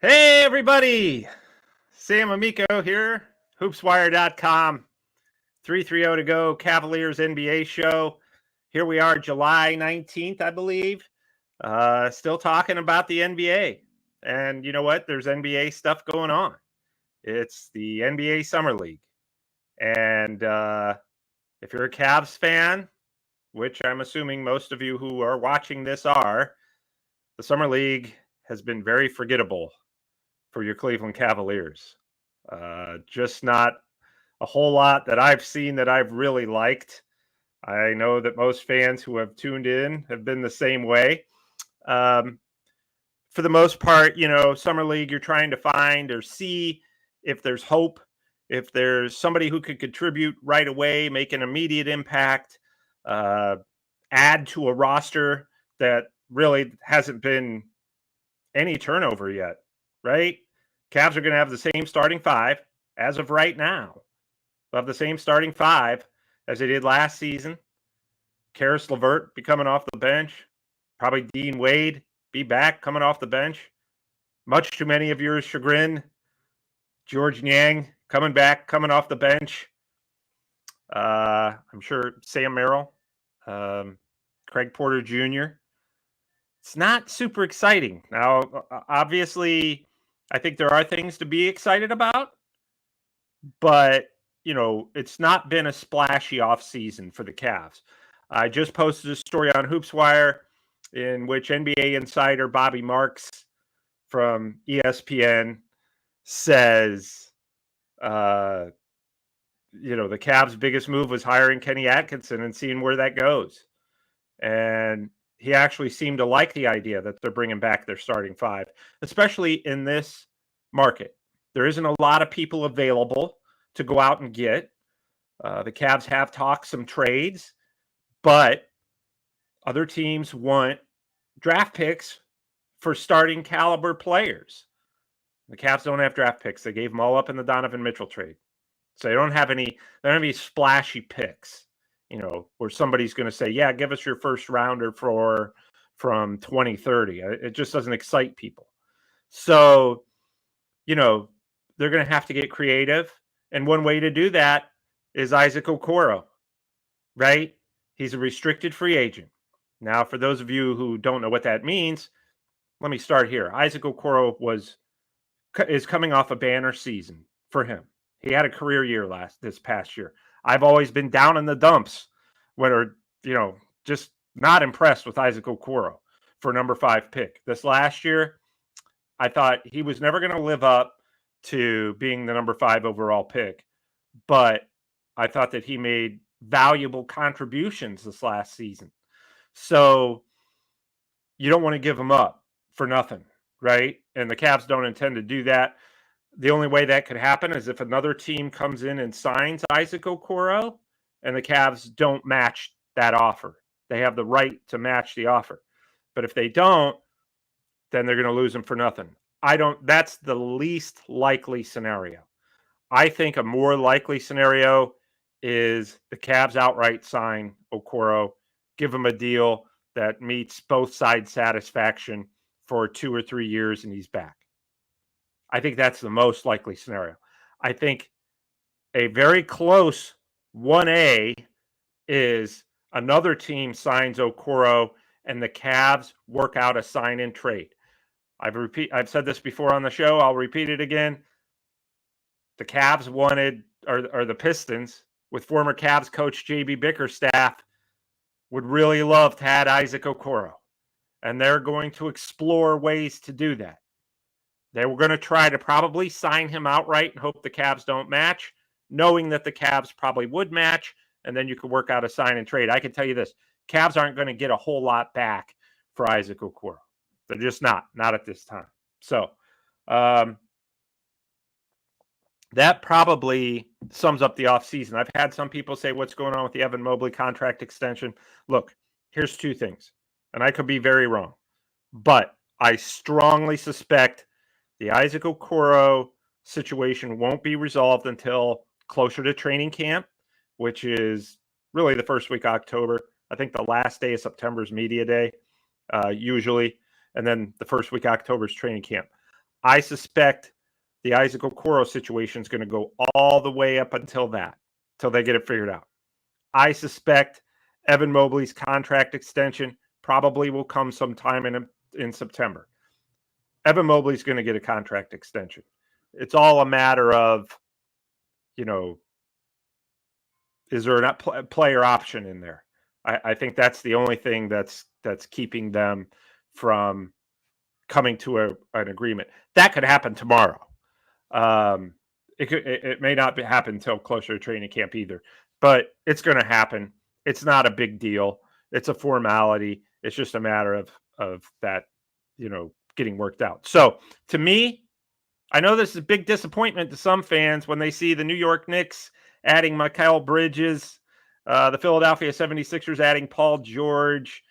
Hey, everybody. Sam Amico here, HoopsWire.com. 3:30 to go, Cavaliers NBA show. Here we are, July 19th, I believe. Still talking about the NBA. And you know what? There's NBA stuff going on. It's the NBA Summer League. And if you're a Cavs fan, which I'm assuming most of you who are watching this are, the Summer League has been very forgettable for your Cleveland Cavaliers. Just not a whole lot that I've seen that I've really liked. I know that most fans who have tuned in have been the same way. For the most part, Summer League, you're trying to find or see if there's hope, if there's somebody who could contribute right away, make an immediate impact, add to a roster that really hasn't been any turnover yet, right? Cavs are going to have the same starting five as of right now. They'll have the same starting five as they did last season. Karis LeVert be coming off the bench. Probably Dean Wade be back coming off the bench. Much to many of your chagrin, George Niang coming back, coming off the bench. I'm sure Sam Merrill, Craig Porter Jr. It's not super exciting. Now, obviously, I think there are things to be excited about, but, it's not been a splashy offseason for the Cavs. I just posted a story on HoopsWire in which NBA insider Bobby Marks from ESPN says, the Cavs' biggest move was hiring Kenny Atkinson and seeing where that goes. And he actually seemed to like the idea that they're bringing back their starting five, especially in this market. There isn't a lot of people available to go out and get. The Cavs have talked some trades, but other teams want draft picks for starting caliber players. The Cavs don't have draft picks. They gave them all up in the Donovan Mitchell trade. So they don't have any splashy picks, where somebody's going to say, yeah, give us your first rounder from 2030. It just doesn't excite people. So, they're going to have to get creative. And one way to do that is Isaac Okoro, right? He's a restricted free agent. Now, for those of you who don't know what that means, let me start here. Isaac Okoro is coming off a banner season for him. He had a career year this past year. I've always been down in the dumps just not impressed with Isaac Okoro for number 5 pick. This last year, I thought he was never going to live up to being the number 5 overall pick, but I thought that he made valuable contributions this last season. So you don't want to give him up for nothing, right? And the Cavs don't intend to do that. The only way that could happen is if another team comes in and signs Isaac Okoro and the Cavs don't match that offer. They have the right to match the offer. But if they don't, then they're going to lose him for nothing. That's the least likely scenario. I think a more likely scenario is the Cavs outright sign Okoro, give him a deal that meets both sides' satisfaction for 2 or 3 years, and he's back. I think that's the most likely scenario. I think a very close 1A is another team signs Okoro and the Cavs work out a sign-in trade. I've said this before on the show. I'll repeat it again. The Cavs wanted, or the Pistons, with former Cavs coach J.B. Bickerstaff, would really love to add Isaac Okoro. And they're going to explore ways to do that. They were going to try to probably sign him outright and hope the Cavs don't match, knowing that the Cavs probably would match, and then you could work out a sign and trade. I can tell you this. Cavs aren't going to get a whole lot back for Isaac Okoro. They're just not at this time. So that probably sums up the offseason. I've had some people say, what's going on with the Evan Mobley contract extension? Look, here's 2 things, and I could be very wrong, but I strongly suspect the Isaac Okoro situation won't be resolved until closer to training camp, which is really the first week of October. I think the last day of September is media day, usually, and then the first week of October is training camp. I suspect the Isaac Okoro situation is going to go all the way up until they get it figured out. I suspect Evan Mobley's contract extension probably will come sometime in September. Evan Mobley's going to get a contract extension. It's all a matter of, is there a player option in there? I think that's the only thing that's keeping them from coming to an agreement. That could happen tomorrow. It may not happen until closer to training camp either, but it's going to happen. It's not a big deal. It's a formality. It's just a matter of that, getting worked out. So to me, I know this is a big disappointment to some fans when they see the New York Knicks adding Mikal Bridges, the Philadelphia 76ers adding Paul George.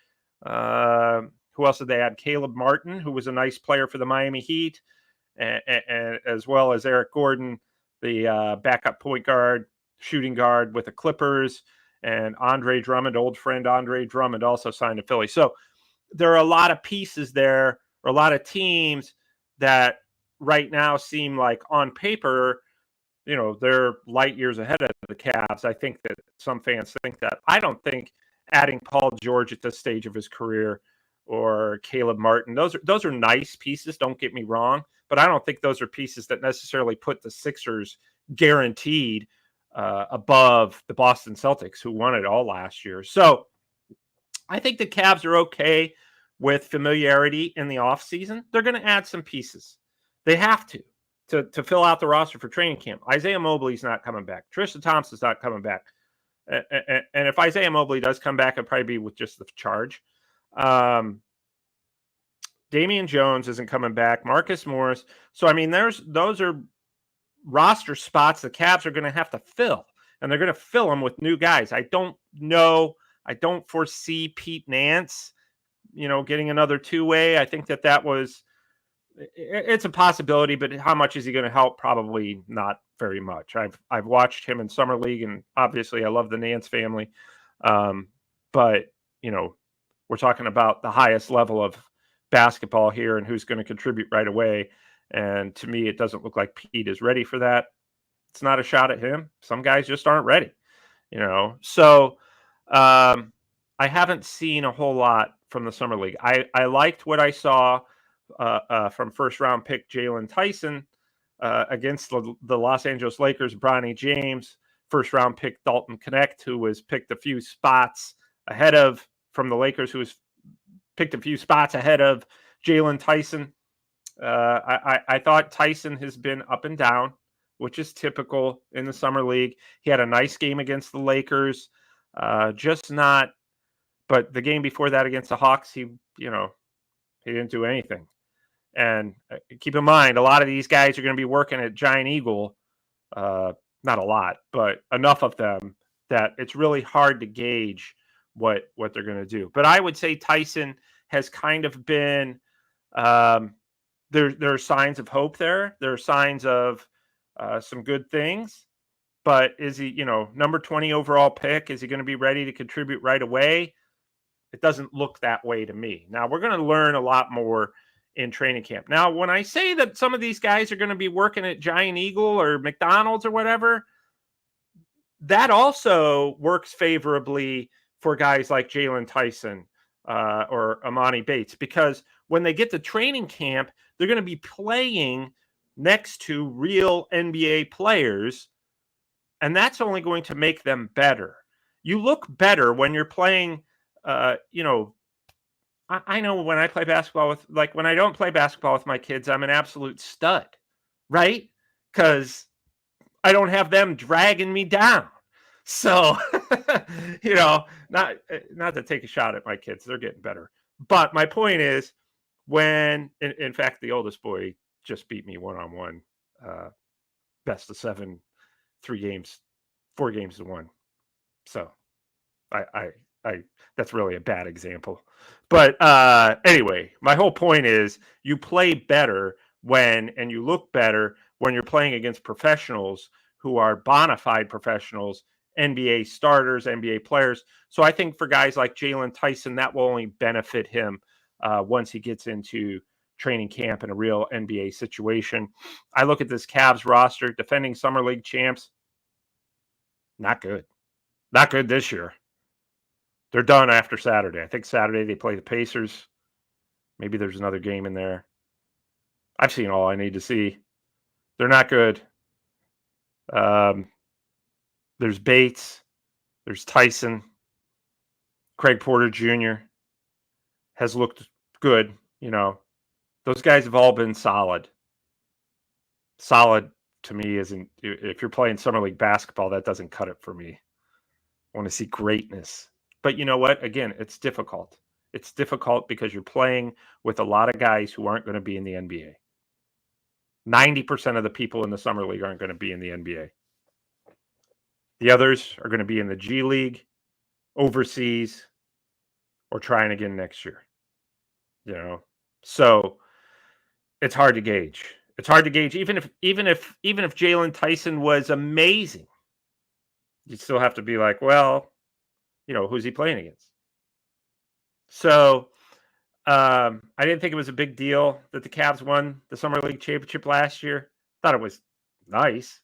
Who else did they add? Caleb Martin, who was a nice player for the Miami Heat, and as well as Eric Gordon, the backup point guard, shooting guard with the Clippers, and Andre Drummond, old friend Andre Drummond, also signed to Philly. So there are a lot of pieces there, or a lot of teams that right now seem like on paper, they're light years ahead of the Cavs. I think that some fans think that. I don't think adding Paul George at this stage of his career or Caleb Martin, those are nice pieces, don't get me wrong, but I don't think those are pieces that necessarily put the Sixers guaranteed above the Boston Celtics, who won it all last year. So I think the Cavs are okay with familiarity in the offseason. They're going to add some pieces. They have to fill out the roster for training camp. Isaiah Mobley's not coming back. Tristan Thompson's not coming back. And if Isaiah Mobley does come back, it'll probably be with just the charge. Damian Jones isn't coming back. Marcus Morris. So, I mean, those are roster spots the Cavs are going to have to fill, and they're going to fill them with new guys. I don't know. I don't foresee Pete Nance, getting another two-way. I think that was, it's a possibility, but how much is he going to help? Probably not very much. I've watched him in summer league, and obviously I love the Nance family. But we're talking about the highest level of basketball here and who's going to contribute right away. And to me, it doesn't look like Pete is ready for that. It's not a shot at him. Some guys just aren't ready, So I haven't seen a whole lot from the summer league. I liked what I saw from first-round pick Jalen Tyson against the Los Angeles Lakers, Bronny James, first-round pick Dalton Knecht, who was picked a few spots ahead of, from the Lakers, who was picked a few spots ahead of Jalen Tyson. I thought Tyson has been up and down, which is typical in the summer league. He had a nice game against the Lakers, just not. But the game before that against the Hawks, he didn't do anything. And keep in mind, a lot of these guys are going to be working at Giant Eagle. Not a lot, but enough of them that it's really hard to gauge what they're going to do. But I would say Tyson has kind of been there are signs of hope there. There are signs of some good things. But is he, number 20 overall pick? Is he going to be ready to contribute right away? It doesn't look that way to me. Now, we're going to learn a lot more in training camp. Now, when I say that some of these guys are going to be working at Giant Eagle or McDonald's or whatever, that also works favorably for guys like Jalen Tyson or Amani Bates, because when they get to training camp, they're going to be playing next to real NBA players, and that's only going to make them better. You look better when you're playing, I know when I play basketball when I don't play basketball with my kids, I'm an absolute stud, right? Because I don't have them dragging me down. So, not to take a shot at my kids, they're getting better. But my point is, when, in fact, the oldest boy just beat me one-on-one, best of 7, 3 games, 4 games to 1. So I that's really a bad example. But anyway, my whole point is you play better and you look better when you're playing against professionals who are bona fide professionals, NBA starters, NBA players. So I think for guys like Jalen Tyson, that will only benefit him once he gets into training camp in a real NBA situation. I look at this Cavs roster, defending Summer League champs. Not good. Not good this year. They're done after Saturday. I think Saturday they play the Pacers. Maybe there's another game in there. I've seen all I need to see. They're not good. There's Bates. There's Tyson. Craig Porter Jr. has looked good. Those guys have all been solid. Solid to me isn't, if you're playing Summer League basketball, that doesn't cut it for me. I want to see greatness. But you know what? Again, it's difficult. It's difficult because you're playing with a lot of guys who aren't going to be in the NBA. 90% of the people in the Summer League aren't going to be in the NBA. The others are going to be in the G League, overseas, or trying again next year. So it's hard to gauge. It's hard to gauge. Even if Jalen Tyson was amazing, you still have to be like, well, who's he playing against? So I didn't think it was a big deal that the Cavs won the Summer League championship last year. Thought it was nice,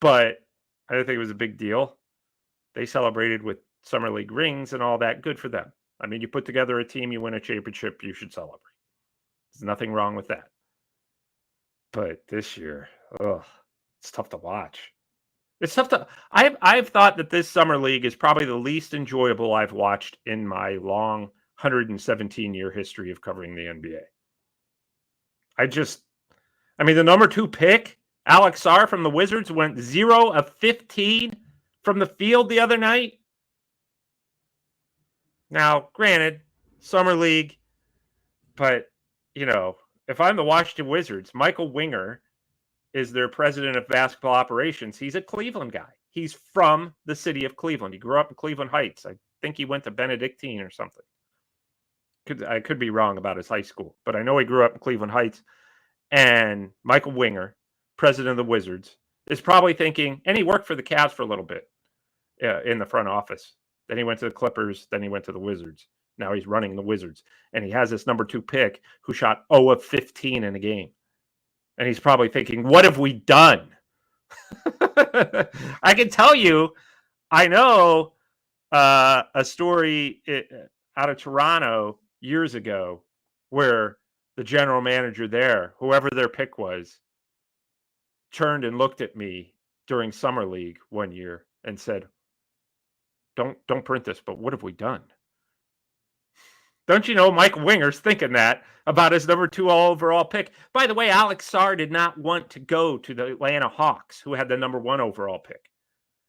but I didn't think it was a big deal. They celebrated with Summer League rings and all that. Good for them. I mean, you put together a team, you win a championship, you should celebrate. There's nothing wrong with that. But this year, it's tough to watch. It's tough to. I've thought that this Summer League is probably the least enjoyable I've watched in my long 117-year history of covering the NBA. The number 2 pick, Alex Sarr from the Wizards, went 0 of 15 from the field the other night. Now, granted, Summer League, but, if I'm the Washington Wizards, Michael Winger is their president of basketball operations. He's a Cleveland guy. He's from the city of Cleveland. He grew up in Cleveland Heights. I think he went to Benedictine or something. I could be wrong about his high school, but I know he grew up in Cleveland Heights. And Michael Winger, president of the Wizards, is probably thinking, and he worked for the Cavs for a little bit in the front office. Then he went to the Clippers. Then he went to the Wizards. Now he's running the Wizards. And he has this number 2 pick who shot 0 of 15 in a game. And he's probably thinking, what have we done? I can tell you, I know a story out of Toronto years ago where the general manager there, whoever their pick was, turned and looked at me during Summer League one year and said, don't print this, but what have we done? Don't you know Mike Winger's thinking that about his number 2 overall pick? By the way, Alex Sarr did not want to go to the Atlanta Hawks, who had the number 1 overall pick.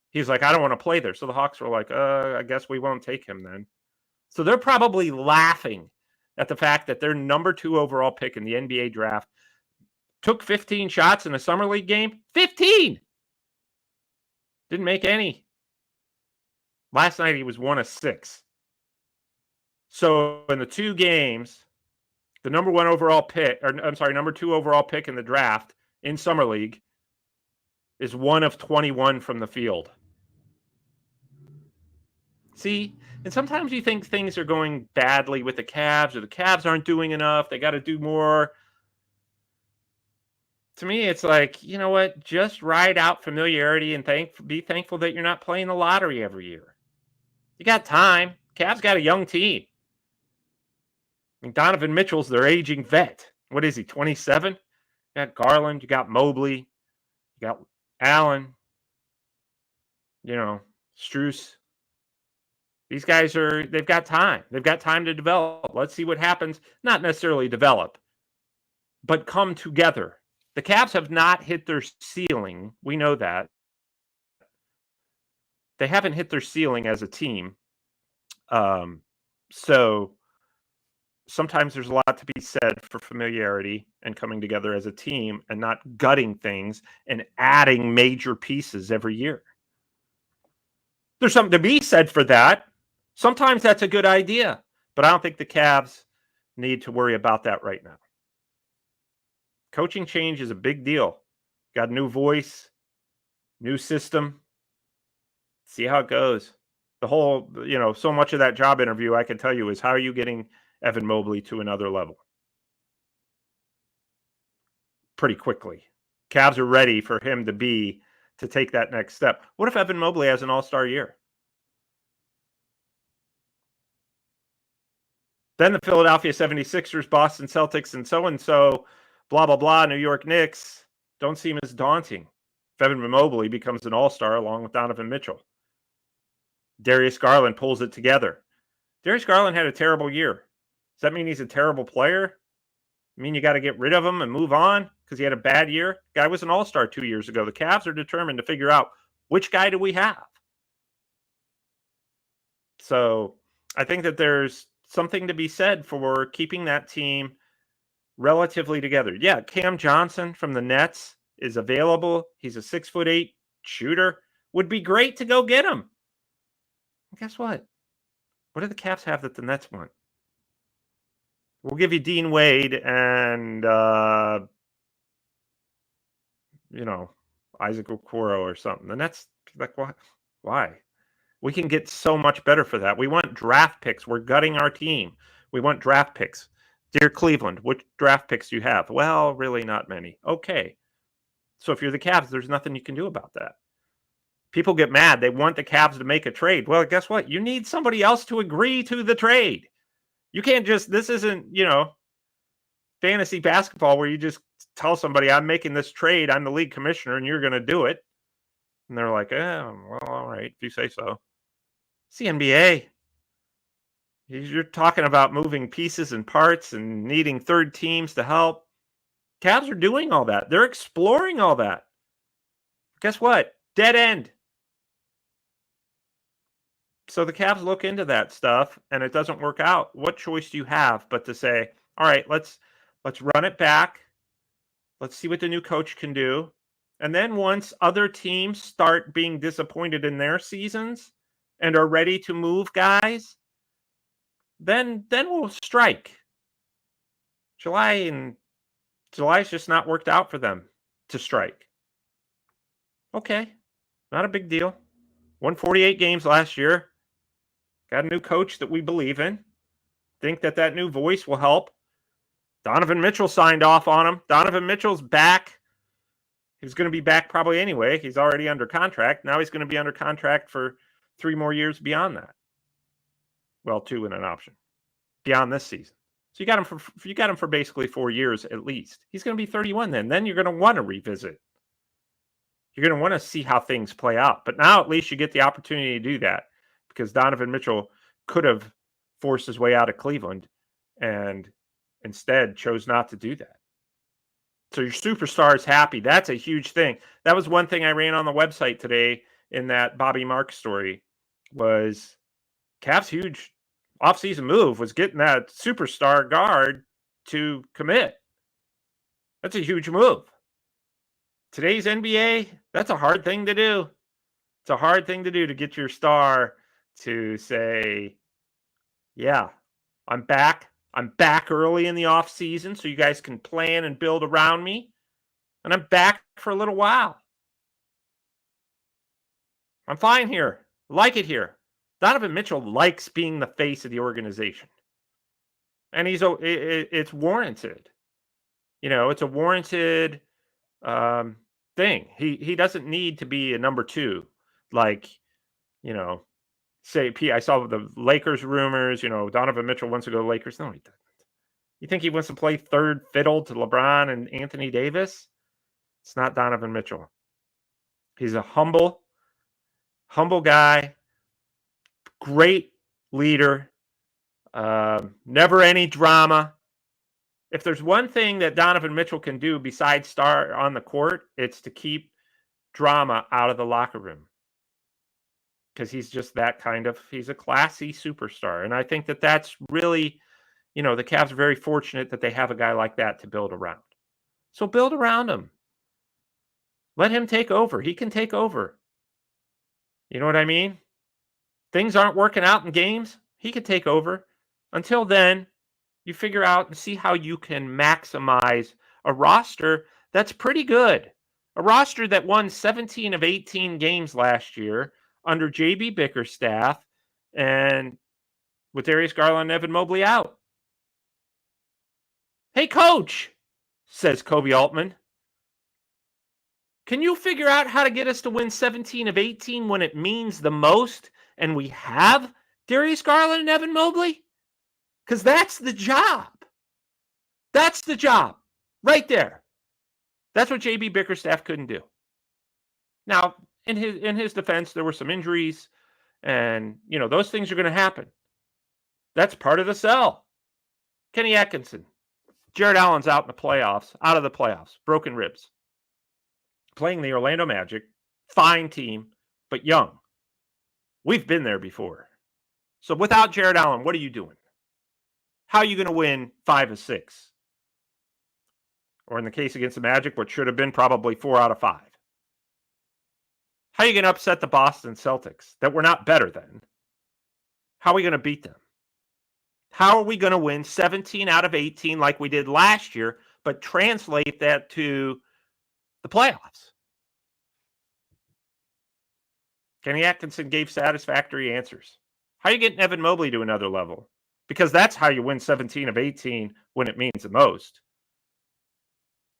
He's like, I don't want to play there. So the Hawks were like, I guess we won't take him then. So they're probably laughing at the fact that their number 2 overall pick in the NBA draft took 15 shots in a Summer League game. 15! Didn't make any. Last night he was 1 of 6. So in the 2 games, the number 2 overall pick in the draft in Summer League is 1 of 21 from the field. See, and sometimes you think things are going badly with the Cavs, or the Cavs aren't doing enough. They got to do more. To me, it's like, you know what? Just ride out familiarity and be thankful that you're not playing the lottery every year. You got time. Cavs got a young team. Donovan Mitchell's their aging vet. What is he, 27? You got Garland, you got Mobley, you got Allen, Strus. These guys they've got time. They've got time to develop. Let's see what happens. Not necessarily develop, but come together. The Cavs have not hit their ceiling. We know that. They haven't hit their ceiling as a team. So sometimes there's a lot to be said for familiarity and coming together as a team and not gutting things and adding major pieces every year. There's something to be said for that. Sometimes that's a good idea, but I don't think the Cavs need to worry about that right now. Coaching change is a big deal. Got a new voice, new system. See how it goes. The whole, so much of that job interview, I can tell you, is how are you getting Evan Mobley to another level? pretty quickly. Cavs are ready for him to take that next step. What if Evan Mobley has an all-star year? Then the Philadelphia 76ers, Boston Celtics, and so, blah, blah, blah, New York Knicks don't seem as daunting. If Evan Mobley becomes an all-star along with Donovan Mitchell. Darius Garland pulls it together. Darius Garland had a terrible year. Does that mean he's a terrible player? I mean, you got to get rid of him and move on because he had a bad year? Guy was an all-star 2 years ago. The Cavs are determined to figure out which guy do we have. So I think that there's something to be said for keeping that team relatively together. Yeah, Cam Johnson from the Nets is available. He's a 6'8" shooter. Would be great to go get him. And guess what? What do the Cavs have that the Nets want? We'll give you Dean Wade and Isaac Okoro or something. The Nets, like, why? We can get so much better for that. We want draft picks. We're gutting our team. We want draft picks. Dear Cleveland, which draft picks do you have? Well, really not many. Okay. So if you're the Cavs, there's nothing you can do about that. People get mad. They want the Cavs to make a trade. Well, guess what? You need somebody else to agree to the trade. You can't just, this isn't, fantasy basketball where you just tell somebody, I'm making this trade. I'm the league commissioner and you're going to do it. And they're like, well, all right, if you say so. It's the NBA. You're talking about moving pieces and parts and needing third teams to help. Cavs are doing all that. They're exploring all that. Guess what? Dead end. So the Cavs look into that stuff and it doesn't work out. What choice do you have but to say, all right, let's run it back. Let's see what the new coach can do. And then once other teams start being disappointed in their seasons and are ready to move guys, then we'll strike. July's just not worked out for them to strike. Okay, not a big deal. Won 48 games last year. Got a new coach that we believe in. Think that new voice will help. Donovan Mitchell signed off on him. Donovan Mitchell's back. He's going to be back probably anyway. He's already under contract. Now he's going to be under contract for 3 more years beyond that. Well, 2 and an option beyond this season. So you got him for basically 4 years at least. He's going to be 31 then. Then you're going to want to revisit. You're going to want to see how things play out. But now at least you get the opportunity to do that because Donovan Mitchell could have forced his way out of Cleveland and instead chose not to do that. So your superstar is happy. That's a huge thing. That was one thing I ran on the website today in that Bobby Marks story was Cavs' huge offseason move was getting that superstar guard to commit. That's a huge move. Today's NBA, that's a hard thing to do. It's a hard thing to do to get your star to say, yeah, I'm back. I'm back early in the offseason so you guys can plan and build around me. And I'm back for a little while. I'm fine here. I like it here. Donovan Mitchell likes being the face of the organization. And it's warranted. It's a warranted thing. He doesn't need to be a number 2. Like, say, I saw the Lakers rumors, Donovan Mitchell wants to go to the Lakers. No, he doesn't. You think he wants to play third fiddle to LeBron and Anthony Davis? It's not Donovan Mitchell. He's a humble guy, great leader, never any drama. If there's one thing that Donovan Mitchell can do besides star on the court, it's to keep drama out of the locker room. Because he's just that he's a classy superstar. And I think that that's really, the Cavs are very fortunate that they have a guy like that to build around. So build around him. Let him take over. He can take over. You know what I mean? Things aren't working out in games. He can take over. Until then, you figure out and see how you can maximize a roster that's pretty good. A roster that won 17 of 18 games last year under J.B. Bickerstaff and with Darius Garland and Evan Mobley out. Hey, coach, says Kobe Altman. Can you figure out how to get us to win 17 of 18 when it means the most and we have Darius Garland and Evan Mobley? Because that's the job. That's the job right there. That's what JB Bickerstaff couldn't do. Now, in his defense, there were some injuries, and those things are going to happen. That's part of the sell. Kenny Atkinson, Jared Allen's out of the playoffs, broken ribs. Playing the Orlando Magic, fine team, but young. We've been there before. So without Jared Allen, what are you doing? How are you going to win 5 of 6? Or in the case against the Magic, what should have been probably 4 out of 5. How are you going to upset the Boston Celtics that we're not better than? How are we going to beat them? How are we going to win 17 out of 18 like we did last year, but translate that to the playoffs? Kenny Atkinson gave satisfactory answers. How are you getting Evan Mobley to another level? Because that's how you win 17 of 18 when it means the most.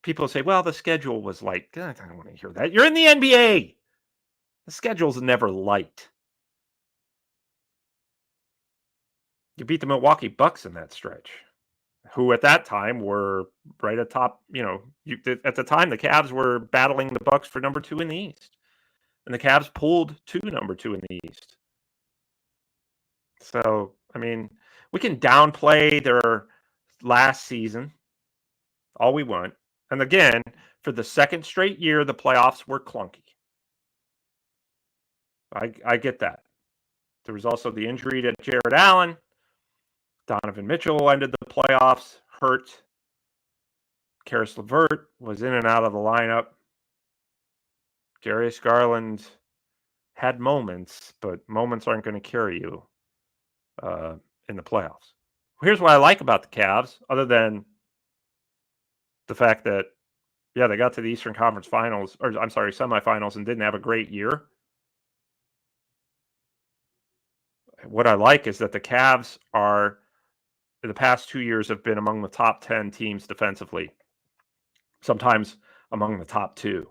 People say, well, the schedule was light. I don't want to hear that. You're in the NBA. The schedule's never light. You beat the Milwaukee Bucks in that stretch, who at that time were right atop, at the time the Cavs were battling the Bucks for number 2 in the East. And the Cavs pulled to number 2 in the East. So, we can downplay their last season all we want. And again, for the second straight year, the playoffs were clunky. I get that. There was also the injury to Jared Allen. Donovan Mitchell ended the playoffs hurt. Karis LeVert was in and out of the lineup. Darius Garland had moments, but moments aren't going to carry you in the playoffs. Here's what I like about the Cavs, other than the fact that, they got to the Eastern Conference Finals, semifinals, and didn't have a great year. What I like is that the Cavs are, in the past 2 years, have been among the top 10 teams defensively, sometimes among the top 2.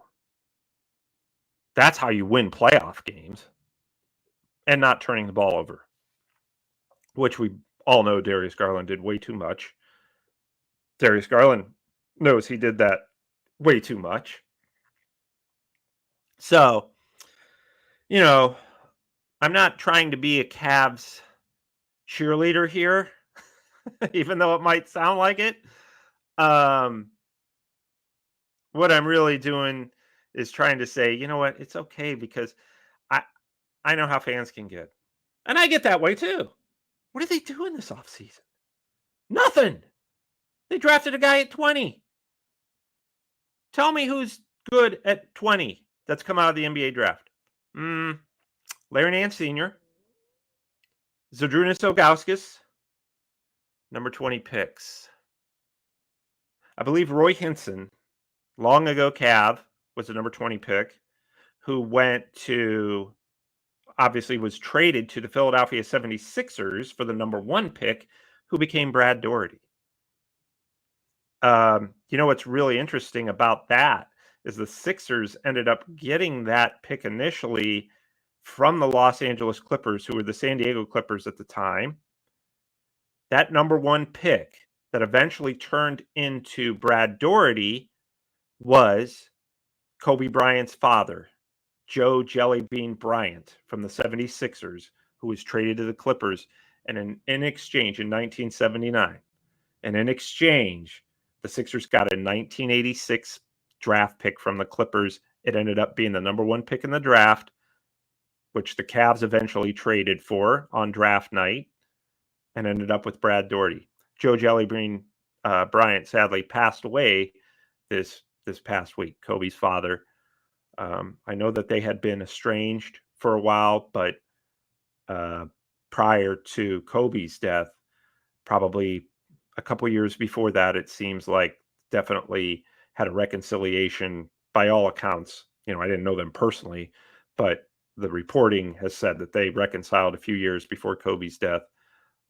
That's how you win playoff games, and not turning the ball over, which we all know Darius Garland did way too much. Darius Garland knows he did that way too much. So, I'm not trying to be a Cavs cheerleader here, even though it might sound like it. What I'm really doing is trying to say, you know what, it's okay, because I know how fans can get. And I get that way too. What are they doing this offseason? Nothing. They drafted a guy at 20. Tell me who's good at 20 that's come out of the NBA draft. Larry Nance Sr., Zydrunas Ilgauskas, number 20 picks. I believe Roy Hinson, long ago Cav, was the number 20 pick, who was traded to the Philadelphia 76ers for the number 1 pick, who became Brad Daugherty. What's really interesting about that is the Sixers ended up getting that pick initially from the Los Angeles Clippers, who were the San Diego Clippers at the time. That number 1 pick that eventually turned into Brad Daugherty was Kobe Bryant's father, Joe Jellybean Bryant, from the 76ers, who was traded to the Clippers in exchange in 1979. And in exchange, the Sixers got a 1986 draft pick from the Clippers. It ended up being the number 1 pick in the draft, which the Cavs eventually traded for on draft night, and ended up with Brad Daugherty. Joe Jellybean Bryant sadly passed away this past week, Kobe's father. I know that they had been estranged for a while, but prior to Kobe's death, probably a couple years before that, it seems like definitely had a reconciliation by all accounts. I didn't know them personally, but the reporting has said that they reconciled a few years before Kobe's death.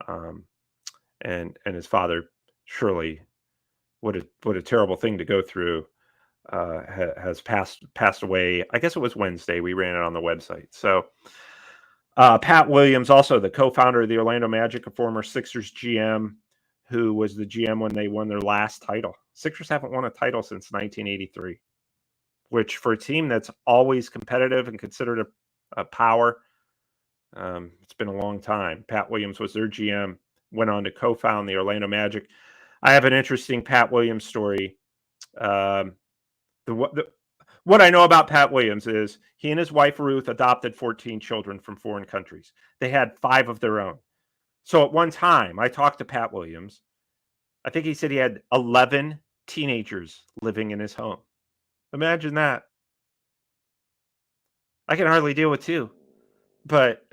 And his father, surely, what a terrible thing to go through. has passed away. I guess it was Wednesday. We ran it on the website. So Pat Williams, also the co-founder of the Orlando Magic, a former Sixers GM, who was the GM when they won their last title. Sixers haven't won a title since 1983, which for a team that's always competitive and considered a power, it's been a long time. Pat Williams was their GM, went on to co-found the Orlando Magic. I have an interesting Pat Williams story. What I know about Pat Williams is he and his wife Ruth adopted 14 children from foreign countries. They had 5 of their own. So at one time, I talked to Pat Williams. I think he said he had 11 teenagers living in his home. Imagine that. I can hardly deal with 2, but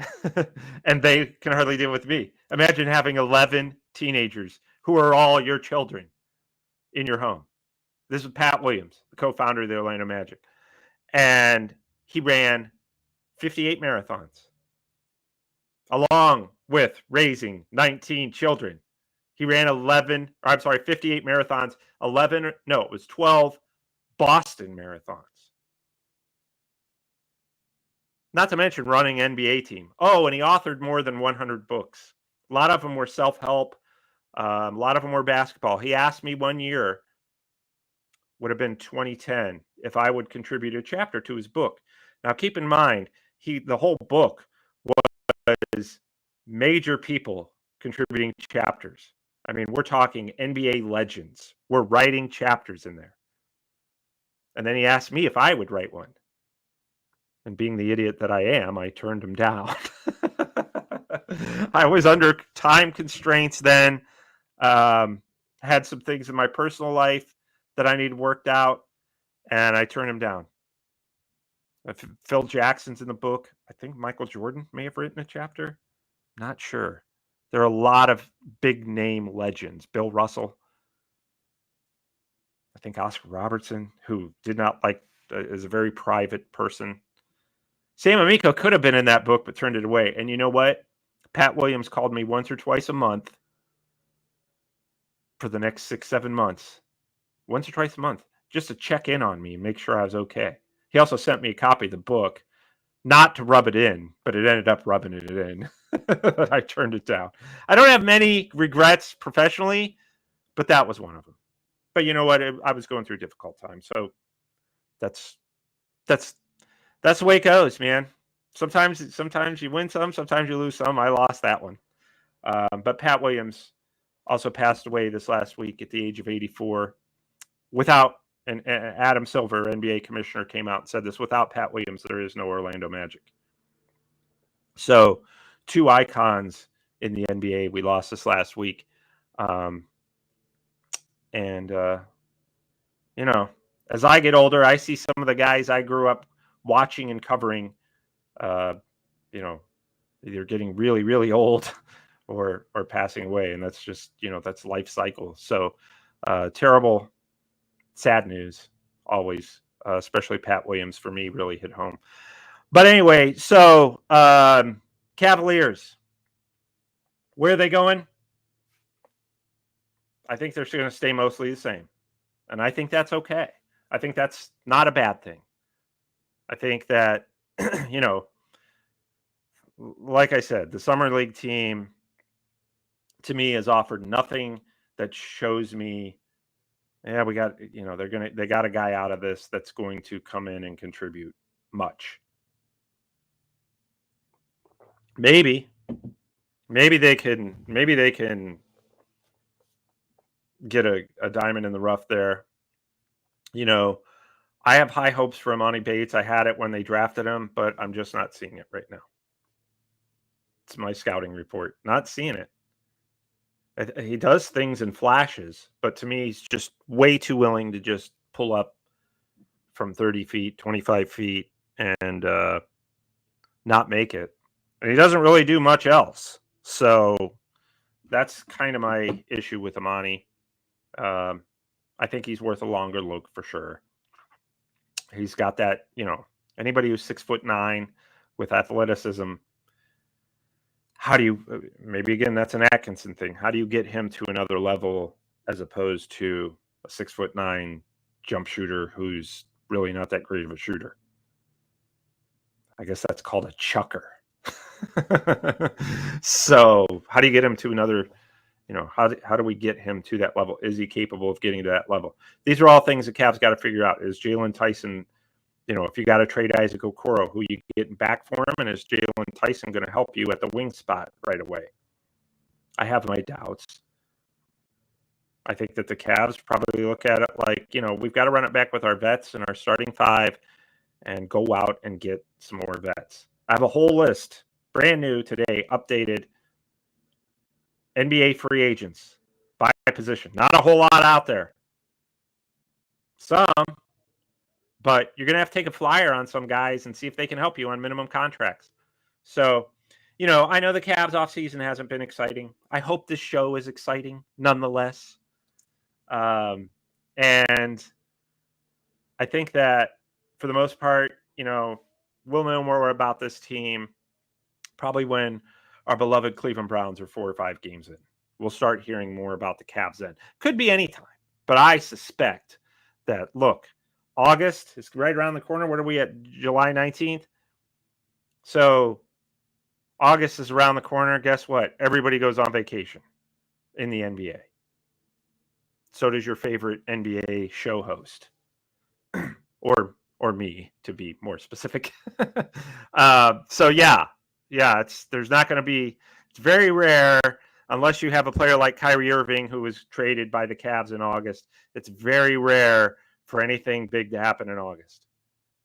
and they can hardly deal with me. Imagine having 11 teenagers who are all your children in your home. This is Pat Williams, the co-founder of the Orlando Magic. And he ran 58 marathons along with raising 19 children. He ran 58 marathons, it was 12 Boston marathons. Not to mention running NBA team. Oh, and he authored more than 100 books. A lot of them were self-help. A lot of them were basketball. He asked me one year, would have been 2010, if I would contribute a chapter to his book. Now, keep in mind, the whole book was major people contributing chapters. I mean, we're talking NBA legends. We're writing chapters in there. And then he asked me if I would write one. And being the idiot that I am, I turned him down. I was under time constraints then. Had some things in my personal life that I needed worked out, and I turned him down. Phil Jackson's in the book. I think Michael Jordan may have written a chapter. Not sure. There are a lot of big name legends. Bill Russell. I think Oscar Robertson, who did not is a very private person. Sam Amico could have been in that book, but turned it away. And you know what? Pat Williams called me once or twice a month for the next 6-7 months. Once or twice a month, just to check in on me and make sure I was okay. He also sent me a copy of the book, not to rub it in, but it ended up rubbing it in. I turned it down. I don't have many regrets professionally, but that was one of them. But you know what? I was going through a difficult time, so that's the way it goes, man. Sometimes you win some, sometimes you lose some. I lost that one. But Pat Williams also passed away this last week at the age of 84. Without, and Adam Silver, NBA commissioner, came out and said this, without Pat Williams, there is no Orlando Magic. So 2 icons in the NBA we lost this last week. You know, as I get older, I see some of the guys I grew up watching and covering, either getting really, really old or passing away. And that's just, that's life cycle. So terrible, sad news always, especially Pat Williams for me really hit home. But anyway, so Cavaliers, where are they going? I think they're going to stay mostly the same. And I think that's okay. I think that's not a bad thing. I think that, like I said, the Summer League team, to me, has offered nothing that shows me, yeah, we got, they got a guy out of this that's going to come in and contribute much. Maybe they can get a diamond in the rough there. I have high hopes for Imani Bates. I had it when they drafted him, but I'm just not seeing it right now. It's my scouting report. Not seeing it. He does things in flashes, but to me, he's just way too willing to just pull up from 30 feet, 25 feet, and not make it. And he doesn't really do much else. So that's kind of my issue with Imani. I think he's worth a longer look for sure. He's got that, anybody who's 6'9" with athleticism. How do you, maybe again, that's an Atkinson thing. How do you get him to another level as opposed to a 6'9" jump shooter who's really not that great of a shooter. I guess that's called a chucker. So how do you get him to another, how do we get him to that level? Is he capable of getting to that level? These are all things the Cavs got to figure out. Is Jalen Tyson, if you got to trade Isaac Okoro, who you getting back for him? And is Jalen Tyson going to help you at the wing spot right away? I have my doubts. I think that the Cavs probably look at it like, we've got to run it back with our vets and our starting five and go out and get some more vets. I have a whole list, brand new today, updated NBA free agents by position. Not a whole lot out there. Some, but you're going to have to take a flyer on some guys and see if they can help you on minimum contracts. So, I know the Cavs offseason hasn't been exciting. I hope this show is exciting nonetheless. And I think that for the most part, we'll know more about this team probably when our beloved Cleveland Browns are 4 or 5 games in. We'll start hearing more about the Cavs then. Could be any time, but I suspect that, look, August is right around the corner. What are we at? July 19th? So August is around the corner. Guess what? Everybody goes on vacation in the NBA. So does your favorite NBA show host. or me, to be more specific. So yeah, there's not going to be, it's very rare, unless you have a player like Kyrie Irving, who was traded by the Cavs in August. It's very rare for anything big to happen in August.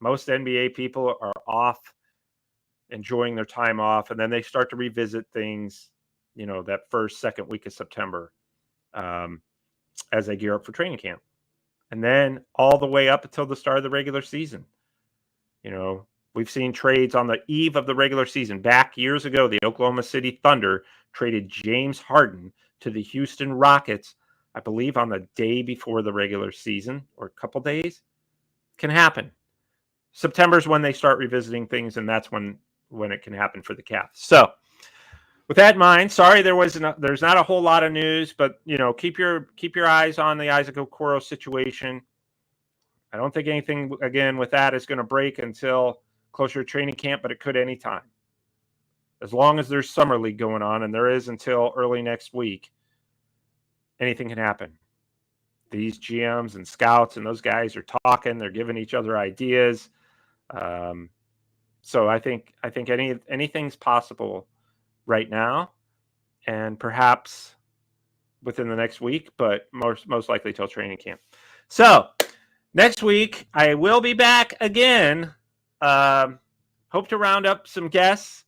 Most NBA people are off, enjoying their time off, and then they start to revisit things, that second week of September, as they gear up for training camp. And then all the way up until the start of the regular season. We've seen trades on the eve of the regular season. Back years ago, the Oklahoma City Thunder traded James Harden to the Houston Rockets, I believe on the day before the regular season, or a couple days. Can happen. September's when they start revisiting things, and that's when it can happen for the Cavs. So, with that in mind, sorry there's not a whole lot of news, but keep your eyes on the Isaac Okoro situation. I don't think anything again with that is going to break until closer to training camp, but it could anytime. As long as there's summer league going on, and there is until early next week, anything can happen. These GMs and scouts and those guys are talking. They're giving each other ideas. So I think anything's possible right now, and perhaps within the next week, but most likely till training camp. So next week I will be back again. Hope to round up some guests,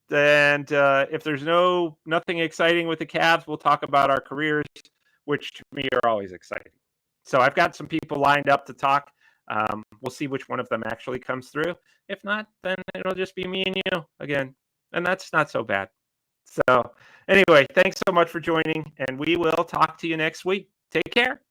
and if there's nothing exciting with the Cavs, we'll talk about our careers, which to me are always exciting. So I've got some people lined up to talk. We'll see which one of them actually comes through. If not, then it'll just be me and you again, and that's not so bad. So anyway, thanks so much for joining, and we will talk to you next week. Take care.